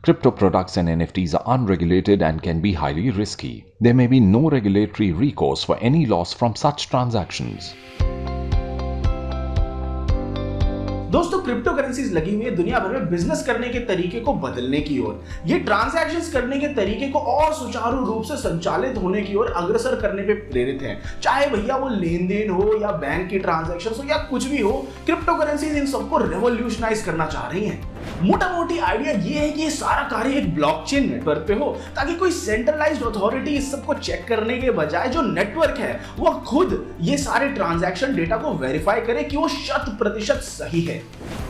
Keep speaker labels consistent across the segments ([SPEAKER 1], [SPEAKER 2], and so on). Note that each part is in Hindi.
[SPEAKER 1] Crypto products and NFTs are unregulated and can be highly risky. There may be no regulatory recourse for any loss from such transactions.
[SPEAKER 2] दोस्तों क्रिप्टो करेंसीज लगी हुई है दुनिया भर में बिजनेस करने के तरीके को बदलने की ओर। ये ट्रांजैक्शंस करने के तरीके को और सुचारू रूप से संचालित होने की ओर अग्रसर करने पे प्रेरित है। चाहे भैया वो लेन देन हो या बैंक की ट्रांजैक्शंस हो या कुछ भी हो, क्रिप्टो करेंसीज इन सबको रेवोल्यूशनाइज करना चाह रही हैं। मोटा मोटी आइडिया ये है कि ये सारा कार्य एक ब्लॉकचेन नेटवर्क पे हो, ताकि कोई सेंट्रलाइज्ड अथॉरिटी इस सबको चेक करने के बजाय जो नेटवर्क है वो खुद ये सारे ट्रांजैक्शन डेटा को वेरीफाई करे कि वो 100% सही है।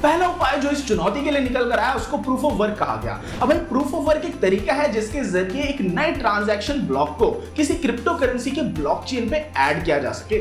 [SPEAKER 2] पहला उपाय जो इस चुनौती के लिए निकल कर आया उसको प्रूफ ऑफ वर्क कहा गया। अब भाई प्रूफ ऑफ वर्क एक तरीका है जिसके जरिए एक नए ट्रांजैक्शन ब्लॉक को किसी क्रिप्टो करेंसी के ब्लॉकचेन पे ऐड किया जा सके।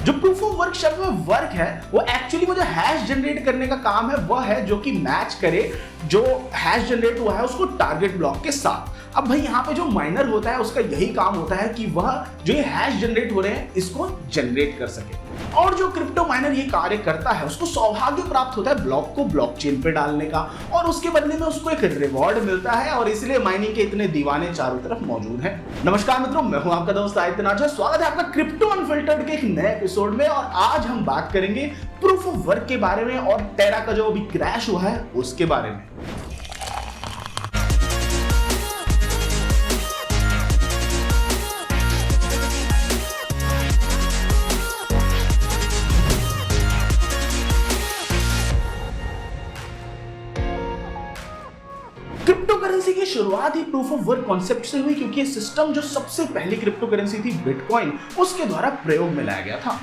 [SPEAKER 2] जो प्रूफ ऑफ वर्क शब्द में वर्क है वो एक्चुअली वो जो हैश जनरेट करने का काम है वह है जो कि मैच करे जो हैश जनरेट हुआ है उसको टारगेट ब्लॉक के साथ। अब भाई यहाँ पे जो माइनर होता है उसका यही काम होता है कि वह जो ये हैश जनरेट हो रहे हैं इसको जनरेट कर सके, और जो क्रिप्टो माइनर ये कार्य करता है उसको सौभाग्य प्राप्त होता है ब्लॉक को ब्लॉकचेन पे डालने का, और उसके बदले में उसको एक रिवॉर्ड मिलता है, और इसलिए माइनिंग के इतने दीवाने चारों तरफ मौजूद हैं। नमस्कार मित्रों, मैं हूं आपका दोस्त आदित्य नाचा। स्वागत है आपका क्रिप्टो अनफिल्टर्ड के एक नए एपिसोड में, और आज हम बात करेंगे प्रूफ ऑफ वर्क के बारे में और टेरा का जो अभी क्रैश हुआ है उसके बारे में। क्रिप्टो करेंसी की शुरुआत ही प्रूफ ऑफ वर्क कॉन्सेप्ट से हुई, क्योंकि ये सिस्टम जो सबसे पहली क्रिप्टो करेंसी थी बिटकॉइन, उसके द्वारा प्रयोग में लाया गया था।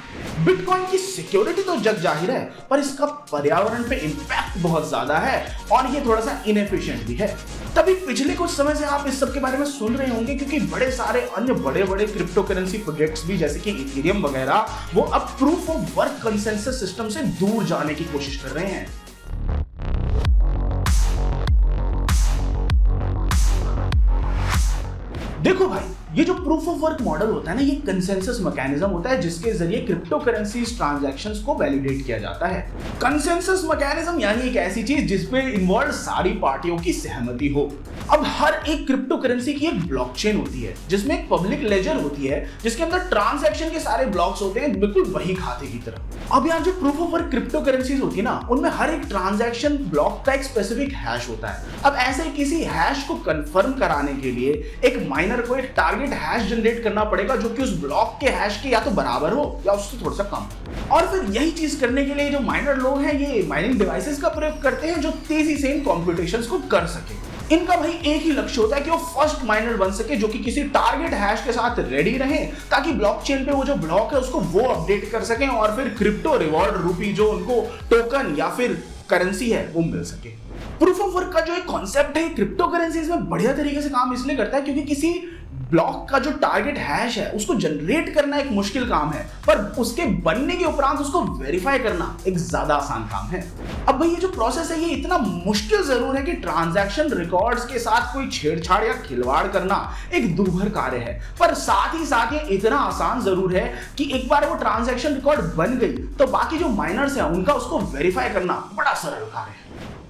[SPEAKER 2] बिटकॉइन की सिक्योरिटी तो जग जाहिर है, पर इसका पर्यावरण पे इंपैक्ट बहुत ज्यादा है और ये थोड़ा सा इनएफिशिएंट भी है। तभी पिछले कुछ समय से आप इस सब के बारे में सुन रहे होंगे, क्योंकि बड़े सारे अन्य बड़े बड़े क्रिप्टो करेंसी प्रोजेक्ट्स भी जैसे कि इथेरियम वगैरह वो अब proof of work consensus system से दूर जाने की कोशिश कर रहे हैं। देखो भाई, ये जो प्रूफ ऑफ वर्क मॉडल होता है ना, ये कंसेंसस मैकेनिज्म होता है जिसके जरिए क्रिप्टो करेंसीज ट्रांजैक्शंस को वैलिडेट किया जाता है। कंसेंसस मैकेनिज्म यानी एक ऐसी चीज जिसपे इन्वॉल्व सारी पार्टियों की सहमति हो। अब हर एक क्रिप्टो करेंसी की एक ब्लॉकचेन होती है जिसमें एक पब्लिक लेजर होती है जिसके अंदर ट्रांजैक्शन के सारे ब्लॉक्स होते हैं, बिल्कुल वही खाते की तरह। अब यहाँ जो proof of work crypto currencies होती है ना, उनमें हर एक ट्रांजैक्शन ब्लॉक का एक स्पेसिफिक हैश होता है। अब ऐसे किसी हैश को कंफर्म कराने के लिए एक माइनर को एक टारगेट हैश जनरेट करना पड़ेगा जो कि उस ब्लॉक के हैश के या तो बराबर हो या उससे थोड़ा सा कम। और फिर यही चीज करने के लिए जो माइनर लोग हैं ये माइनिंग डिवाइसेस का प्रयोग करते हैं जो तेजी से इन कॉम्प्यूटेशंस को कर सके। इनका भाई एक ही लक्ष्य होता है कि वो फर्स्ट माइनर बन सके जो कि किसी टारगेट हैश के साथ रेडी रहे, ताकि ब्लॉकचेन पे वो जो ब्लॉक है उसको वो अपडेट कर सकें और फिर क्रिप्टो रिवॉर्ड रूपी जो उनको टोकन या फिर करेंसी है वो मिल सके। प्रूफ ऑफ वर्क का जो एक कॉन्सेप्ट है क्रिप्टो करेंसीज में बढ़िया तरीके से काम इसलिए करता है क्योंकि किसी ब्लॉक का जो टारगेट हैश है उसको जनरेट करना एक मुश्किल काम है, पर उसके बनने के उपरांत उसको वेरीफाई करना एक ज्यादा आसान काम है। अब भाई ये जो प्रोसेस है ये इतना मुश्किल जरूर है कि ट्रांजैक्शन रिकॉर्ड्स के साथ कोई छेड़छाड़ या खिलवाड़ करना एक दूभर कार्य है, पर साथ ही साथ ये इतना आसान जरूर है कि एक बार वो ट्रांजैक्शन रिकॉर्ड बन गई तो बाकी जो माइनर्स हैं उनका उसको वेरीफाई करना बड़ा सरल कार्य है।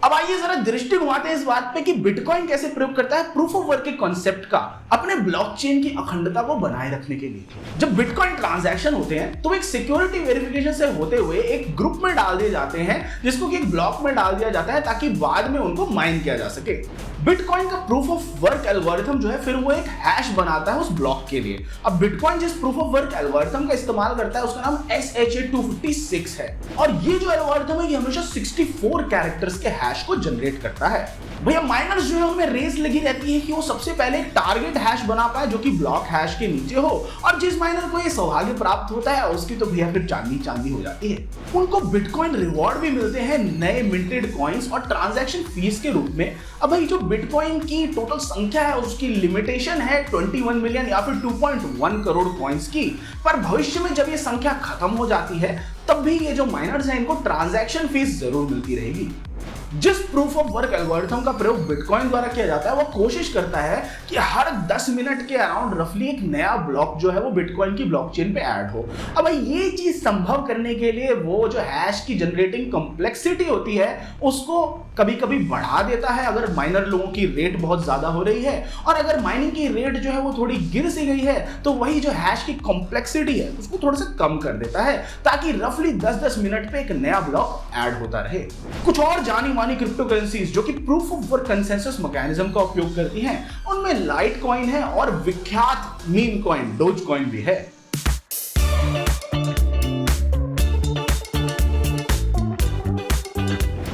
[SPEAKER 2] अब आइए जरा दृष्टि घुमाते हैं इस बात पे कि बिटकॉइन कैसे प्रयोग करता है प्रूफ ऑफ वर्क के कॉन्सेप्ट का अपने ब्लॉकचेन की अखंडता को बनाए रखने के लिए। जब बिटकॉइन ट्रांजैक्शन होते हैं तो एक सिक्योरिटी वेरिफिकेशन से होते हुए एक ग्रुप में डाल दिए जाते हैं जिसको कि एक ब्लॉक में डाल दिया जाता है ताकि बाद में उनको माइन किया जा सके। बिटकॉइन का प्रूफ ऑफ वर्क एल्गोरिथम जो है फिर वो एक हैश बनाता है उस ब्लॉक के लिए। अब बिटकॉइन जिस प्रूफ ऑफ वर्क एल्गोरिथम का इस्तेमाल करता है उसका नाम SHA-256 है, और ये जो एल्गोरिथम है ये हमेशा 64 कैरेक्टर्स के हैश को जनरेट करता है। भैया माइनर्स जो है उनमें रेस लगी रहती है कि वो सबसे पहले एक टारगेट हैश बना पाए जो कि ब्लॉक हैश के नीचे हो, और जिस माइनर को ये सौभाग्य प्राप्त होता है उसकी तो भैया फिर चांदी चांदी हो जाती है। उनको बिटकॉइन रिवॉर्ड भी मिलते हैं नए मिंटेड कॉइन्स और ट्रांजैक्शन फीस के रूप में। अब भाई जो बिटकॉइन की टोटल संख्या है उसकी लिमिटेशन है 21 मिलियन या फिर 2.1 करोड़ कॉइन्स की, पर भविष्य में जब ये संख्या खत्म हो जाती है तब भी ये जो माइनर्स हैं इनको ट्रांजैक्शन फीस जरूर मिलती रहेगी। जिस प्रूफ ऑफ वर्क एल्गोरिथम का प्रयोग बिटकॉइन द्वारा किया जाता है वो कोशिश करता है कि हर 10 मिनट के अराउंड रफली एक नया ब्लॉक जो है वो बिटकॉइन की ब्लॉकचेन पे ऐड हो। अब भाई ये चीज संभव करने के लिए वो जो हैश की जनरेटिंग कॉम्प्लेक्सिटी होती है उसको कभी कभी बढ़ा देता है अगर माइनर लोगों की रेट बहुत ज्यादा हो रही है, और अगर माइनिंग की रेट जो है वो थोड़ी गिर सी गई है तो वही जो हैश की कॉम्प्लेक्सिटी है उसको थोड़ा सा कम कर देता है ताकि रफली 10-10 मिनट पे एक नया ब्लॉक ऐड होता रहे। कुछ और जानी मानी क्रिप्टो करेंसीज जो कि proof of work consensus mechanism का उपयोग करती हैं उनमें लाइट कॉइन है और विख्यात मीम कॉइन डोज कॉइन भी है।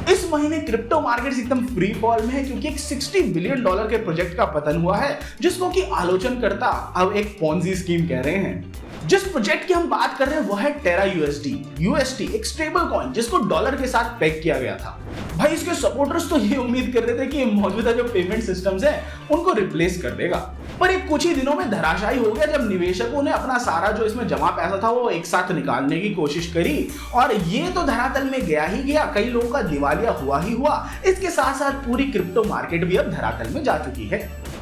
[SPEAKER 2] इस महीने क्रिप्टो मार्केट्स एकदम फ्री फॉल में है क्योंकि एक $60 बिलियन के प्रोजेक्ट का पतन हुआ है जिसको कि आलोचनकर्ता अब एक पोंजी स्कीम कह रहे हैं। जिस प्रोजेक्ट की हम बात कर रहे हैं वो है टेरा यूएसटी, एक स्टेबल कॉइन जिसको डॉलर के साथ पेग किया गया था। भाई इसके सपोर्टर्स तो ये उम्मीद कर रहे थे कि मौजूदा जो पेमेंट सिस्टम्स हैं उनको रिप्लेस कर देगा, पर एक कुछ ही दिनों में धराशायी हो गया जब निवेशकों ने अपना सारा जो इसमें जमा पैसा था वो एक साथ निकालने की कोशिश करी और ये तो धरातल में गया ही गया, कई लोगों का दिवालिया हुआ ही हुआ। इसके साथ साथ पूरी क्रिप्टो मार्केट भी अब धरातल में जा चुकी है।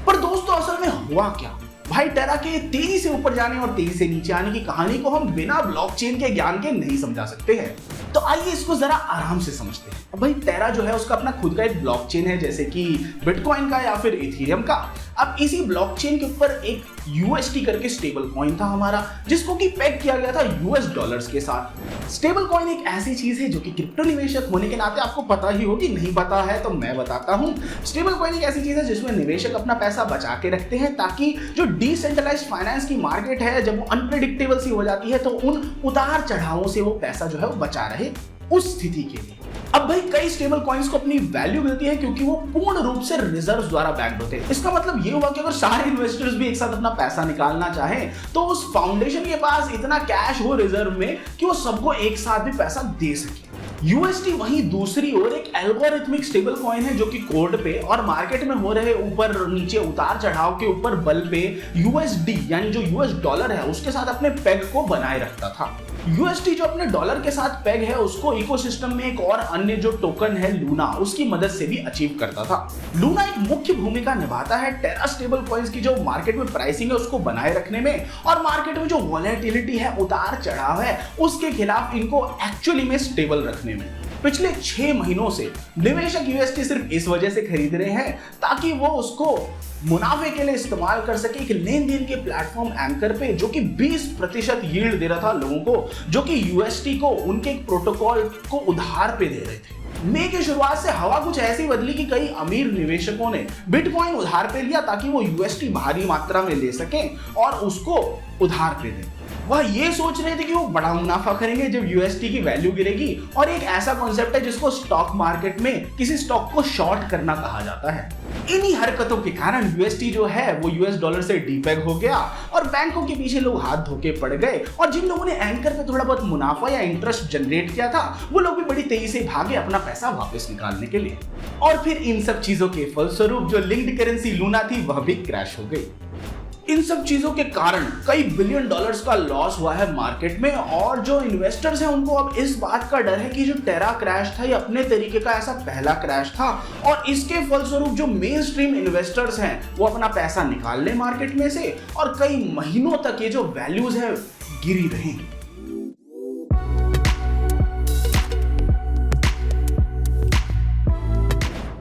[SPEAKER 2] पर दोस्तों असल में हुआ क्या? भाई टेरा के तेजी से ऊपर जाने और तेजी से नीचे आने की कहानी को हम बिना ब्लॉकचेन के ज्ञान के नहीं समझा सकते हैं, तो आइए इसको जरा आराम से समझते हैं। अब भाई टेरा जो है उसका अपना खुद का एक ब्लॉकचेन है जैसे कि बिटकॉइन का या फिर इथेरियम का। अब इसी ब्लॉकचेन के ऊपर एक यूएसटी करके स्टेबल कॉइन था हमारा जिसको कि पेग किया गया था यूएस डॉलर्स के साथ। स्टेबल कॉइन एक ऐसी चीज है जो कि क्रिप्टो निवेशक होने के नाते आपको पता ही होगी, नहीं पता है तो मैं बताता हूं। स्टेबल कॉइन एक ऐसी चीज है जिसमें निवेशक अपना पैसा बचा के रखते हैं ताकि जो डिसेंट्रलाइज्ड फाइनेंस की मार्केट है जब वो अनप्रेडिक्टेबल सी हो जाती है तो उन उतार चढ़ावों से वो पैसा जो है वो बचा रहे उस स्थिति के लिए। अब भाई कई स्टेबल कॉइन्स को अपनी वैल्यू मिलती है क्योंकि वो पूर्ण रूप से रिजर्व्स द्वारा बैक्ड होते हैं। इसका मतलब ये हुआ कि अगर सारे इन्वेस्टर्स भी एक साथ अपना पैसा निकालना चाहें तो उस फाउंडेशन के पास इतना कैश हो रिजर्व में कि वो सबको एक साथ भी पैसा दे सके। यूएसटी वहीं दूसरी ओर एक एल्गोरिथमिक स्टेबल कॉइन है जो कि कोर्ट पे और मार्केट में हो रहे ऊपर नीचे उतार चढ़ाव के ऊपर बल पे यूएसडी यानी जो यूएस डॉलर है उसके साथ अपने पेग को बनाए रखता था। यूएसटी जो अपने डॉलर के साथ पेग है उसको इकोसिस्टम में एक और अन्य जो टोकन है लूना उसकी मदद से भी अचीव करता था। लूना एक मुख्य भूमिका निभाता है टेरा स्टेबल कॉइन्स की जो मार्केट में प्राइसिंग है उसको बनाए रखने में और मार्केट में जो वॉलेटिलिटी है उतार चढ़ाव है उसके खिलाफ इनको एक्चुअली में स्टेबल रखने में। पिछले 6 महीनों से निवेशक यूएसटी सिर्फ इस वजह से खरीद रहे हैं ताकि वो उसको मुनाफे के लिए इस्तेमाल कर सके एक लेन देन के प्लेटफॉर्म एंकर पे जो कि 20% यील्ड दे रहा था लोगों को, जो कि यूएसटी को उनके एक प्रोटोकॉल को उधार पे दे रहे थे। मई की शुरुआत से हवा कुछ ऐसी बदली कि कई अमीर निवेशकों ने बिटकॉइन उधार पे लिया ताकि वो यूएसटी भारी मात्रा में ले सकें और उसको उधार पे दें। वह ये सोच रहे थे कि वो बड़ा मुनाफा करेंगे जब यूएसटी की वैल्यू गिरेगी, और एक ऐसा कॉन्सेप्ट है जिसको स्टॉक मार्केट में किसी स्टॉक को शॉर्ट करना कहा जाता है। इन्हीं हरकतों के कारण यूएसटी जो है वो यूएस डॉलर से डीपेग हो गया और बैंकों के पीछे लोग हाथ धोके पड़ गए, और जिन लोगों ने एंकर पे थोड़ा बहुत मुनाफा या इंटरेस्ट जनरेट किया था वो लोग भी बड़ी तेजी से भागे अपना पैसा वापस निकालने के लिए। और फिर इन सब चीजों के फलस्वरूप जो लिंक्ड करेंसी लूना थी वह भी क्रैश हो गई। इन सब चीजों के कारण कई बिलियन डॉलर्स का लॉस हुआ है मार्केट में, और जो इन्वेस्टर्स हैं उनको अब इस बात का डर है कि जो टेरा क्रैश था ये अपने तरीके का ऐसा पहला क्रैश था और इसके फलस्वरूप जो मेन स्ट्रीम इन्वेस्टर्स हैं वो अपना पैसा निकाल लें मार्केट में से और कई महीनों तक ये जो वैल्यूज है गिरी रहें।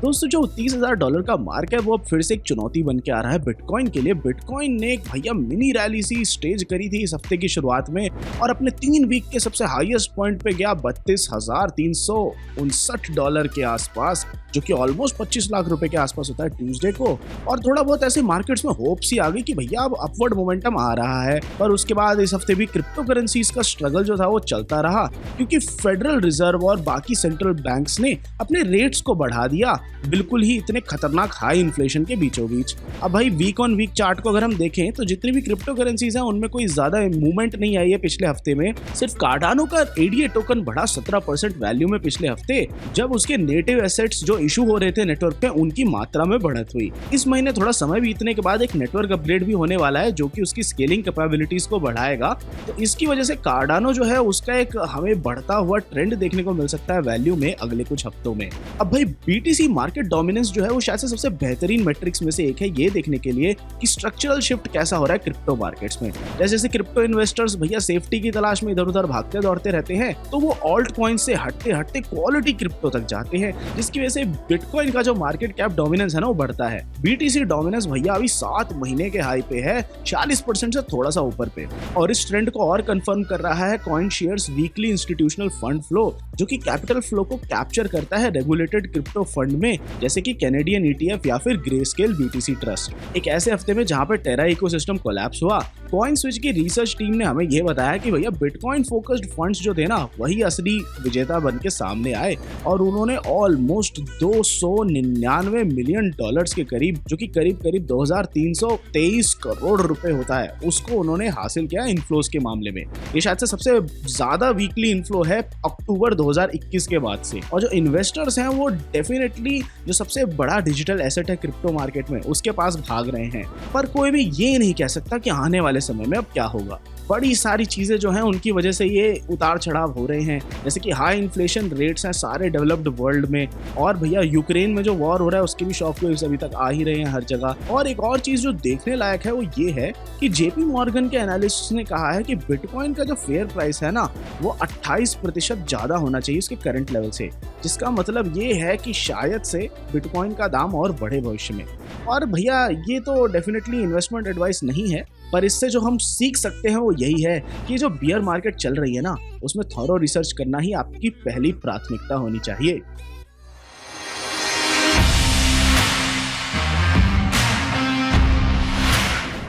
[SPEAKER 2] दोस्तों जो $30,000 का मार्क है वो अब फिर से एक चुनौती बन के आ रहा है बिटकॉइन के लिए। बिटकॉइन ने एक भैया मिनी रैली सी स्टेज करी थी इस हफ्ते की शुरुआत में और अपने 3 वीक के सबसे हाईएस्ट पॉइंट पे गया $32,359 के आसपास, जो कि ऑलमोस्ट 25 लाख रुपए के आसपास होता है ट्यूसडे को। और थोड़ा बहुत ऐसे मार्केट्स में होप सी आ गई कि भैया अब अपवर्ड मोमेंटम आ रहा है, पर उसके बाद इस हफ्ते भी क्रिप्टो करेंसीज का स्ट्रगल जो था वो चलता रहा क्योंकि फेडरल रिजर्व और बाकी सेंट्रल बैंक्स ने अपने रेट्स को बढ़ा दिया
[SPEAKER 3] बिल्कुल ही इतने खतरनाक हाई इन्फ्लेशन के बीचों बीच। अब भाई वीक ऑन वीक चार्ट को अगर हम देखें तो जितनी भी क्रिप्टो करेंसीज हैं उनमें कोई ज्यादा मूवमेंट नहीं आई है पिछले हफ्ते में। सिर्फ कार्डानो का एडीए टोकन बढ़ा 17% वैल्यू में पिछले हफ्ते, जब उसके नेटिव एसेट्स जो इशू हो रहे थे नेटवर्क पे उनकी मात्रा में बढ़त हुई। इस महीने थोड़ा समय बीतने के बाद एक नेटवर्क अपग्रेड भी होने वाला है जो कि उसकी स्केलिंग कैपेबिलिटीज को बढ़ाएगा। तो इसकी वजह से कार्डानो जो है उसका एक हमें बढ़ता हुआ ट्रेंड देखने को मिल सकता है वैल्यू में अगले कुछ हफ्तों में। अब भाई बीटीसी मार्केट डोमिनेंस जो है वो शायद से सबसे बेहतरीन मेट्रिक्स में से एक है ये देखने के लिए कि स्ट्रक्चरल शिफ्ट कैसा हो रहा है क्रिप्टो मार्केट्स में। जैसे क्रिप्टो इन्वेस्टर्स भैया सेफ्टी की तलाश में इधर उधर भागते दौड़ते रहते हैं, तो वो ऑल्ट कॉइन से हटते हटते क्वालिटी क्रिप्टो तक जाते हैं, जिसकी वजह से बिटकॉइन का जो मार्केट कैप डोमिनेंस है ना वो बढ़ता है। बीटीसी डोमिनेंस भैया अभी 7 महीने के हाई पे है, 40% से थोड़ा सा ऊपर पे। और इस ट्रेंड को और कंफर्म कर रहा है coin shares weekly institutional fund flow, जो कि कैपिटल फ्लो को कैप्चर करता है रेगुलेटेड क्रिप्टो फंड में, जैसे कि कैनेडियन ईटीएफ या फिर ग्रेस्केल बीटीसी ट्रस्ट। एक ऐसे हफ्ते में जहां पे टेरा इकोसिस्टम कोलैप्स हुआ, कॉइन स्विच की रिसर्च टीम ने हमें यह बताया कि भैया बिटकॉइन फोकस्ड फंड्स जो थे ना वही असली विजेता बन के सामने आए और उन्होंने ऑलमोस्ट 299 मिलियन डॉलर्स के करीब, जो कि करीब करीब 2323 करोड़ रुपए होता है, उसको उन्होंने हासिल किया इनफ्लोज के मामले में। ये शायद से सबसे ज्यादा वीकली इनफ्लो है अक्टूबर 2021 के बाद से। और जो इन्वेस्टर्स हैं वो डेफिनेटली जो सबसे बड़ा डिजिटल एसेट है क्रिप्टो मार्केट में उसके पास भाग रहे हैं। पर कोई भी ये नहीं कह सकता कि आने वाले समय में अब क्या होगा। बड़ी सारी चीजें जो हैं उनकी वजह से ये उतार चढ़ाव हो रहे हैं, जैसे कि हाई इन्फ्लेशन रेट्स हैं सारे डेवलप्ड वर्ल्ड में, और भैया यूक्रेन में जो वॉर हो रहा है उसके भी शॉक वेव्स अभी तक आ ही रहे हैं हर जगह। और एक और चीज जो देखने लायक है वो ये है कि जेपी मॉर्गन के एनालिस्ट ने कहा है कि बिटकॉइन का जो फेयर प्राइस है ना वो 28% ज्यादा होना चाहिए उसके करंट लेवल से, जिसका मतलब ये है कि शायद से बिटकॉइन का दाम और बढ़े भविष्य में। और भैया ये तो डेफिनेटली इन्वेस्टमेंट एडवाइस नहीं है, पर इससे जो हम सीख सकते हैं वो यही है कि जो बियर मार्केट चल रही है ना उसमें थॉरो रिसर्च करना ही आपकी पहली प्राथमिकता होनी चाहिए।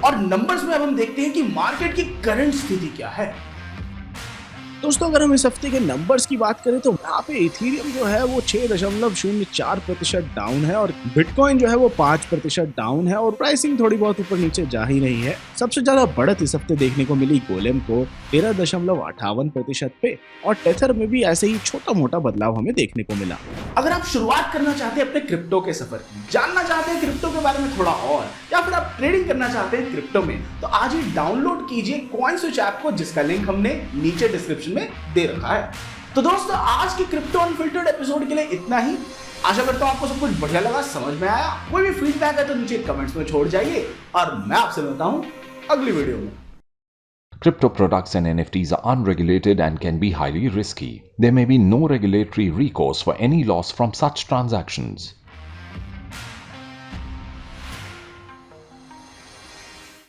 [SPEAKER 2] और नंबर्स में अब हम देखते हैं कि मार्केट की करंट स्थिति क्या है।
[SPEAKER 3] दोस्तों अगर हम इस हफ्ते के नंबर्स की बात करें तो यहाँ पे इथीरियम जो है वो 6.04% डाउन है और बिटकॉइन जो है वो 5% डाउन है और प्राइसिंग थोड़ी बहुत ऊपर नीचे जा ही रही है। सबसे ज्यादा बढ़त इस हफ्ते देखने को मिली गोलेम को 13.58% पे, और टेथर में भी ऐसे ही छोटा मोटा बदलाव हमें देखने को मिला।
[SPEAKER 2] अगर आप शुरुआत करना चाहते हैं अपने क्रिप्टो के सफर की, जानना चाहते हैं क्रिप्टो के बारे में थोड़ा और, या फिर आप ट्रेडिंग करना चाहते हैं क्रिप्टो में, तो आज ही डाउनलोड कीजिए कॉइन स्विच ऐप को, जिसका लिंक हमने नीचे डिस्क्रिप्शन में दे रखा है। तो दोस्तों आज के क्रिप्टो अनफिल्टर्ड एपिसोड के लिए इतना ही। आशा करता हूं आपको सब कुछ बढ़िया लगा, समझ में आया। कोई भी फीडबैक है तो नीचे कमेंट्स में छोड़ जाइए और मैं आपसे मिलता हूं अगली वीडियो में।
[SPEAKER 1] Crypto products and NFTs are unregulated and can be highly risky. There may be no regulatory recourse for any loss from such transactions.